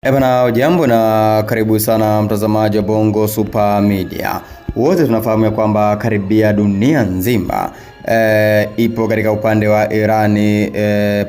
Ebana, jambo na karibu sana mtazamaji wa Bongo Super Media. Wote tunafahamu ya kwamba karibia dunia nzima ipo katika upande wa Irani,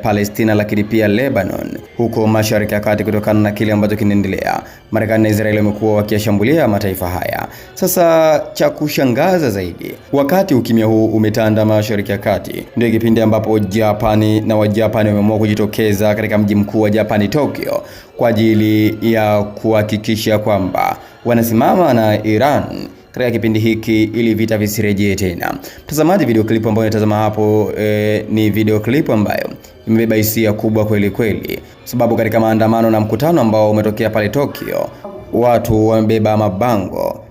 Palestina, lakini pia Lebanon huko Mashariki ya Kati, kutokana na kile ambacho kinaendelea. Marekani na Israeli wamekuwa wakishambulia mataifa haya. Sasa cha kushangaza zaidi, wakati ukimya huu umetanda Mashariki ya Kati, ndio kipindi ambapo Japani na Wajapani wameamua kujitokeza katika mji mkuu wa Japani, Tokyo, kwa ajili ya kuhakikisha kwamba wanasimama na Iran katika kipindi hiki ili vita visirejee tena. Mtazamaji, video clip ambayo unatazama hapo ni video clip ambayo imebeba hisia kubwa kweli kweli, sababu katika maandamano na mkutano ambao umetokea pale Tokyo, watu wamebeba mabango.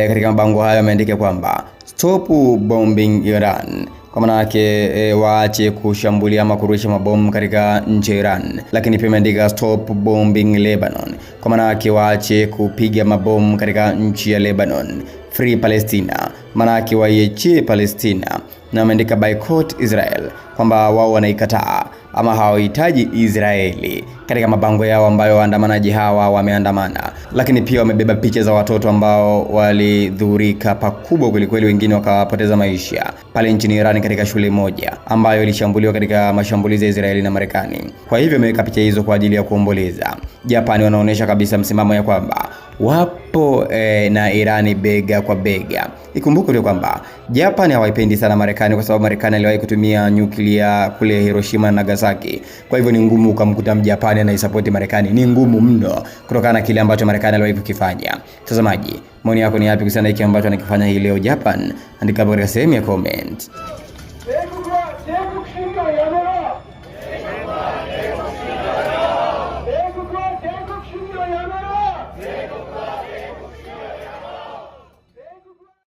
Katika mabango hayo yameandika kwamba stop bombing Iran, kwa maana yake waache kushambulia ama kurusha mabomu katika nchi ya Iran. Lakini pia imeandika stop bombing Lebanon, kwa maana yake waache kupiga mabomu katika nchi ya Lebanon. Free Palestina, maana yake waiachie Palestina. Na ameandika boycott Israel, kwamba wao wanaikataa ama hawahitaji Israeli katika mabango yao ambayo waandamanaji hawa wameandamana. Lakini pia wamebeba picha za watoto ambao walidhurika pakubwa kweli kweli, wengine wakapoteza maisha pale nchini Iran katika shule moja ambayo ilishambuliwa katika mashambulizi ya Israeli na Marekani. Kwa hivyo wameweka picha hizo kwa ajili ya kuomboleza. Japani wanaonyesha kabisa msimamo ya kwamba wapo na Irani bega kwa bega. Ikumbuke tu kwamba Japani hawaipendi sana Marekani, kwa sababu Marekani aliwahi kutumia nyuklia kule Hiroshima na Nagasaki. Kwa hivyo ni ngumu ukamkuta Mjapani anaisupport Marekani, ni ngumu mno kutokana na kile ambacho Marekani aliwahi kukifanya. Mtazamaji, maoni yako ni yapi kuhusiana na hiki ambacho anakifanya hii leo Japan? Andika hapo katika sehemu ya comment.